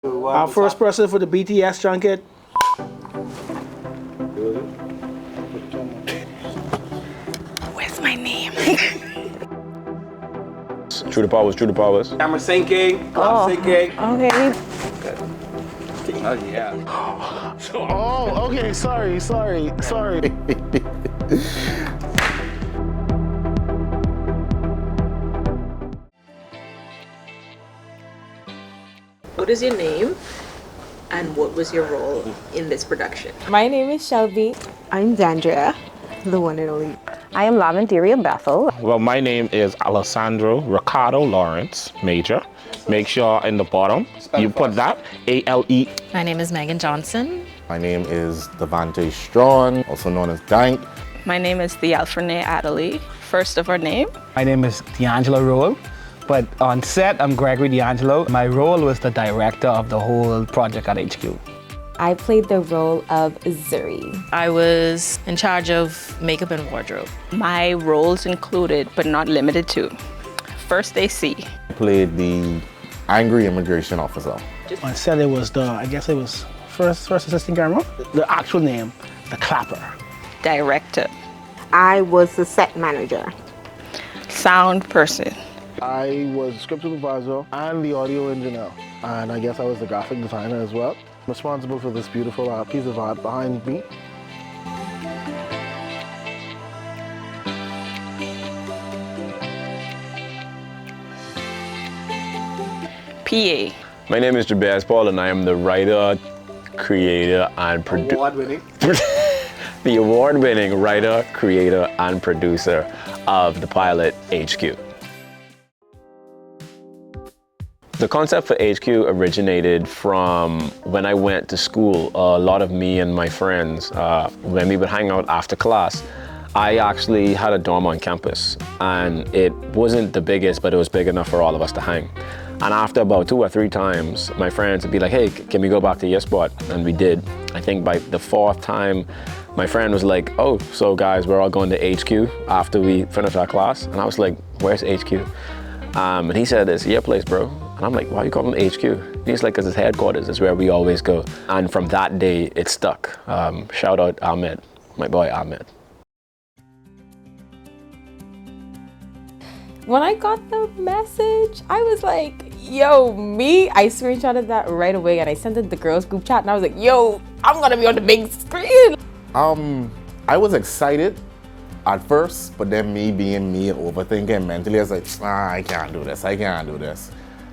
Our first person for the BTS junket. Where's my name? True to powers, true to powers. Camera syncing, clock syncing. Okay. Oh yeah. Oh, okay, sorry. What is your name and what was your role in this production? My name is Shelby. I'm Dandria, the one and only. I am Laventeria Bethel. Well, my name is Alessandro Ricardo Lawrence Major. Make sure in the bottom you put that A-L-E. My name is Megan Johnson. My name is Devante Strawn, also known as Dank. My name is Thealfrene Adderley, first of our name. My name is D'Angelo Rowell, but on set, I'm Gregory D'Angelo. My role was the director of the whole project at HQ. I played the role of Zuri. I was in charge of makeup and wardrobe. My roles included, but not limited to, First AC. I played the angry immigration officer. On set it was I guess it was first assistant camera. The actual name, the clapper. Director. I was the set manager. Sound person. I was script supervisor and the audio engineer. And I guess I was the graphic designer as well. Responsible for this beautiful piece of art behind me. PA. My name is Jabez Paul and I am the writer, creator, and producer. Award-winning. The award-winning writer, creator, and producer of the pilot HQ. The concept for HQ originated from when I went to school. A lot of me and my friends, when we would hang out after class, I actually had a dorm on campus and it wasn't the biggest, but it was big enough for all of us to hang. And after about 2 or 3 times, my friends would be like, hey, can we go back to your spot? And we did. I think by the 4th time, my friend was like, oh, so guys, we're all going to HQ after we finish our class. And I was like, where's HQ? And he said, it's your place, bro. And I'm like, why you call him HQ? He's like, 'cause his headquarters is where we always go. And from that day, it stuck. Shout out Ahmed, my boy Ahmed. When I got the message, I was like, yo, me? I screenshotted that right away and I sent it to the girls group chat and I was like, yo, I'm gonna be on the big screen. I was excited at first, but then me being me and overthinking mentally, I was like, I can't do this.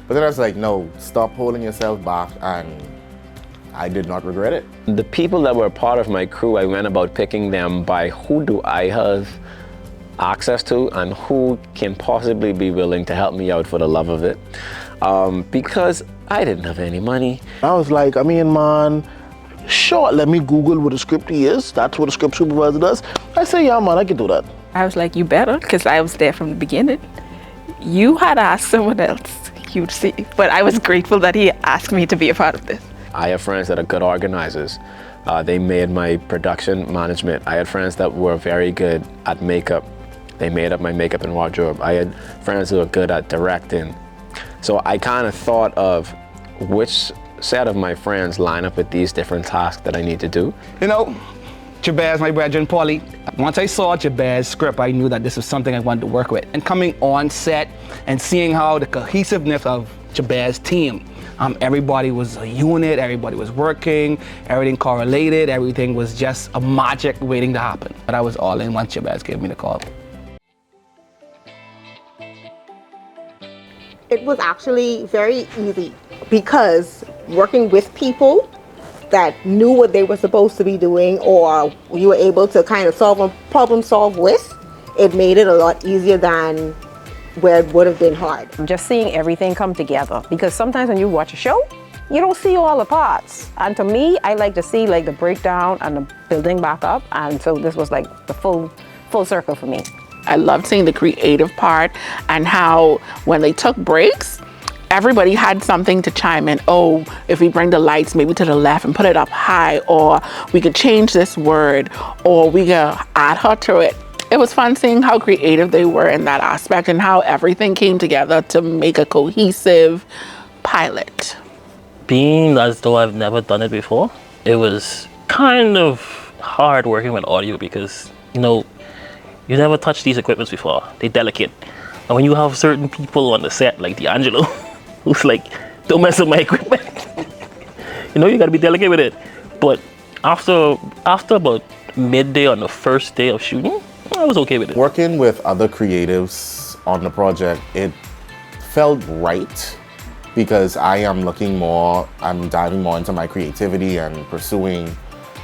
But then I was like, no, stop holding yourself back, and I did not regret it. The people that were part of my crew, I went about picking them by who do I have access to and who can possibly be willing to help me out for the love of it. Because I didn't have any money. I was like, man, sure, let me Google what a scriptie is. That's what a script supervisor does. I say, yeah, man, I can do that. I was like, you better, because I was there from the beginning. You had asked someone else, you'd see. But I was grateful that he asked me to be a part of this. I have friends that are good organizers. They made my production management. I had friends that were very good at makeup. They made up my makeup and wardrobe. I had friends who were good at directing. So I kind of thought of which set of my friends line up with these different tasks that I need to do. You know, Jabez, my brother, and Paulie, once I saw Jabez's script, I knew that this was something I wanted to work with. And coming on set and seeing how the cohesiveness of Jabez's team, everybody was a unit, everybody was working, everything correlated, everything was just a magic waiting to happen. But I was all in once Jabez gave me the call. It was actually very easy because working with people that knew what they were supposed to be doing or you were able to kind of problem solve with, it made it a lot easier than where it would have been hard. Just seeing everything come together, because sometimes when you watch a show, you don't see all the parts. And to me, I like to see like the breakdown and the building back up. And so this was like the full circle for me. I loved seeing the creative part and how when they took breaks, everybody had something to chime in. Oh, if we bring the lights maybe to the left and put it up high, or we could change this word, or we could add her to it. It was fun seeing how creative they were in that aspect and how everything came together to make a cohesive pilot. being as though I've never done it before, it was kind of hard working with audio because, you know, you never touched these equipments before. They're delicate. And when you have certain people on the set, like D'Angelo, who's like, don't mess up my equipment. You know, you gotta be delicate with it. But after about midday on the first day of shooting, I was okay with it. Working with other creatives on the project, it felt right because I'm diving more into my creativity and pursuing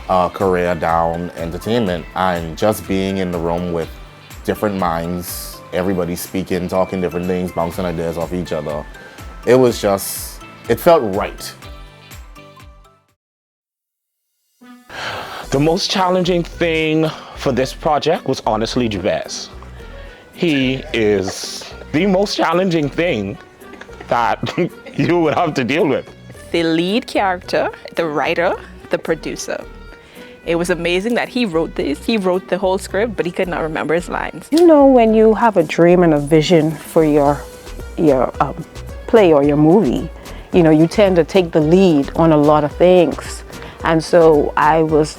a career down entertainment, and just being in the room with different minds, everybody speaking, talking different things, bouncing ideas off each other. It felt right. The most challenging thing for this project was honestly Jabez. He is the most challenging thing that you would have to deal with. The lead character, the writer, the producer. It was amazing that he wrote this. He wrote the whole script, but he could not remember his lines. You know, when you have a dream and a vision for your play or your movie, you know, you tend to take the lead on a lot of things. And so I was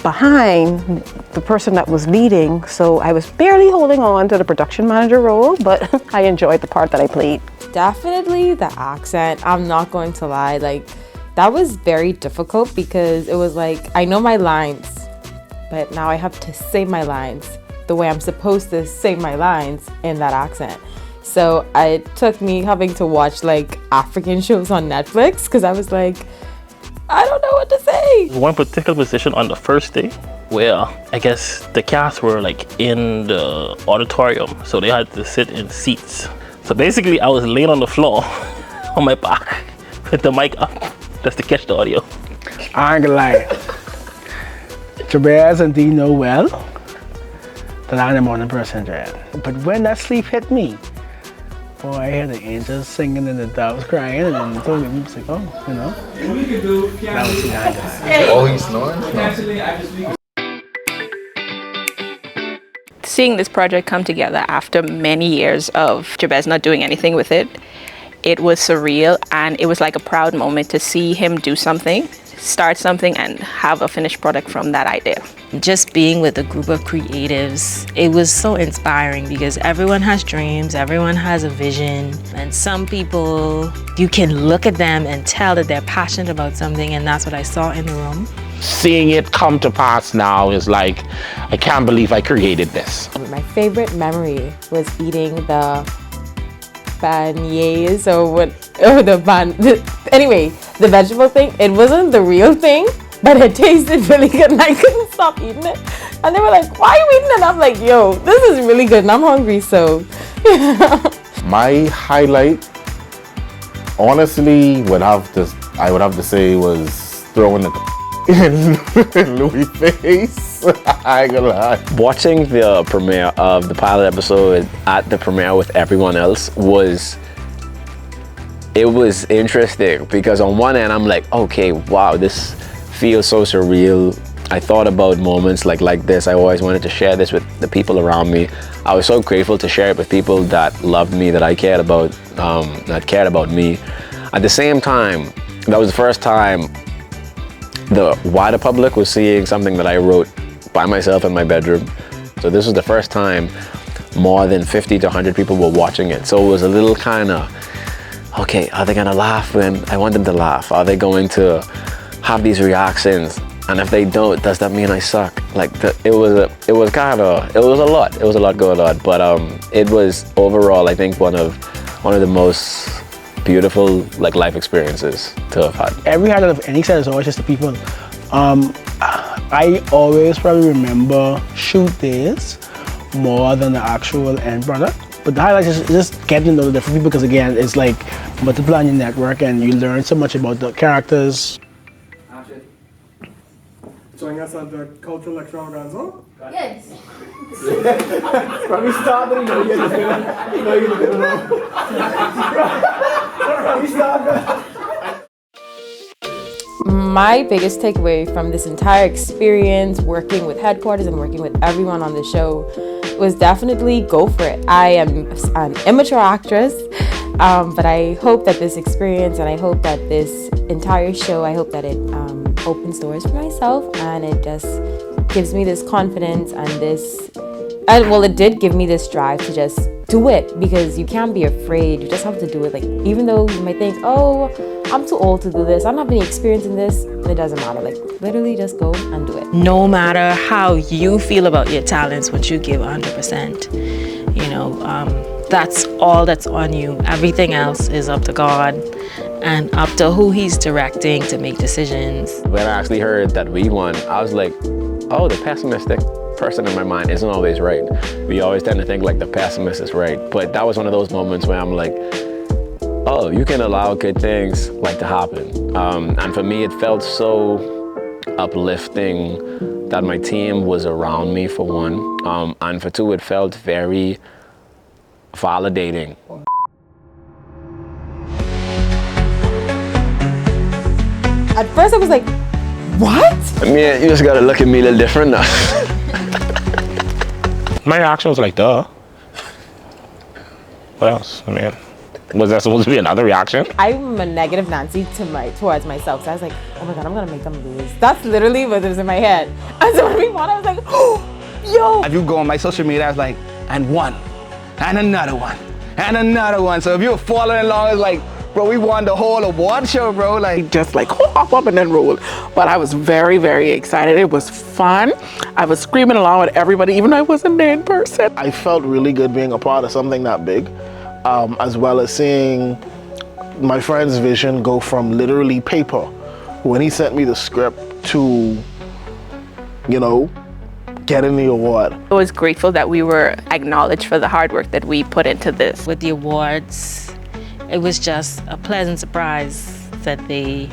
behind the person that was leading, so I was barely holding on to the production manager role, but I enjoyed the part that I played. Definitely the accent. I'm not going to lie. Like, that was very difficult because it was like, I know my lines, but now I have to say my lines the way I'm supposed to say my lines in that accent. So it took me having to watch like African shows on Netflix because I was like, I don't know what to say. One particular position on the first day where I guess the cast were like in the auditorium, so they had to sit in seats. So basically I was laying on the floor on my back with the mic up just to catch the audio. I ain't gonna lie. Jabez and Dee know well that I'm the morning person, Dread. But when that sleep hit me, boy, I heard the angels singing and the doves crying, and then told me, like, oh, you know. That was behind us. Oh, he's snoring? Seeing this project come together after many years of Jabez not doing anything with it, it was surreal, and it was like a proud moment to see him do something, start something, and have a finished product from that idea. Just being with a group of creatives, it was so inspiring because everyone has dreams, everyone has a vision, and some people, you can look at them and tell that they're passionate about something, and that's what I saw in the room. Seeing it come to pass now is like, I can't believe I created this. My favorite memory was eating the beignets anyway, the vegetable thing. It wasn't the real thing, but it tasted really good and I couldn't stop eating it. And they were like, why are you eating it? And I'm like, yo, this is really good and I'm hungry, so. My highlight, honestly, I would have to say was throwing the in Louis' face. I ain't gonna lie. Watching the premiere of the pilot episode at the premiere with everyone else was interesting because on one end I'm like, okay, wow, this feels so surreal. I thought about moments like this. I always wanted to share this with the people around me. I was so grateful to share it with people that loved me, that I cared about, that cared about me. At the same time, that was the first time the wider public was seeing something that I wrote by myself in my bedroom. So this was the first time more than 50 to 100 people were watching it. So it was a little kind of, okay, are they gonna laugh when I want them to laugh? Are they going to have these reactions? And if they don't, does that mean I suck? Like it was a lot going on. But it was overall, I think, one of the most beautiful life experiences to have had. Every highlight of any set is always just the people. I always probably remember shoot days more than the actual end product. But the highlight is just getting to know the different people because again, it's like multiplying your network and you learn so much about the characters. Joining us at the cultural extravaganza? Yes. When we started, you know you're going to know. When we started. My biggest takeaway from this entire experience, working with headquarters and working with everyone on the show, was definitely go for it. I am an immature actress But I hope that this experience and I hope that this entire show, I hope that it opens doors for myself and it just gives me this confidence and it did give me this drive to just do it, because you can't be afraid. You just have to do it. Like, even though you might think, oh, I'm too old to do this, I don't have any experience in this, it doesn't matter. Like, literally just go and do it. No matter how you feel about your talents, once you give 100%, that's all that's on you. Everything else is up to God and up to who He's directing to make decisions. When I actually heard that we won, I was like, oh, the pessimistic person in my mind isn't always right. We always tend to think like the pessimist is right. But that was one of those moments where I'm like, oh, you can allow good things like to happen. And for me, it felt so uplifting that my team was around me, for one. And for two, it felt very validating. At first I was like, what? I mean, you just gotta look at me a little different now. My reaction was like, duh. What else? I mean, was that supposed to be another reaction? I'm a negative Nancy towards myself. So I was like, oh my God, I'm gonna make them lose. That's literally what was in my head. And so when we won, I was like, oh, yo. If you go on my social media, I was like, and one, and another one, and another one. So if you were following along, it's like, bro, we won the whole award show, bro. Like, just like hop up and then roll. But I was very, very excited. It was fun. I was screaming along with everybody, even though I wasn't there in person. I felt really good being a part of something that big, as well as seeing my friend's vision go from literally paper, when he sent me the script, to, getting the award. I was grateful that we were acknowledged for the hard work that we put into this. With the awards, it was just a pleasant surprise that they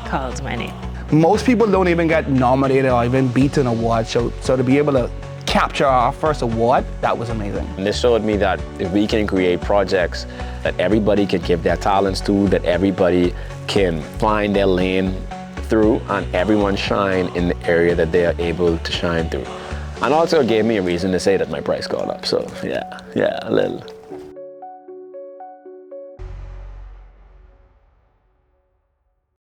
called my name. most people don't even get nominated or even beat an award show. So to be able to capture our first award, that was amazing. And this showed me that if we can create projects that everybody can give their talents to, that everybody can find their lane through, and everyone shine in the area that they are able to shine through. And also it gave me a reason to say that my price got up. So yeah, a little.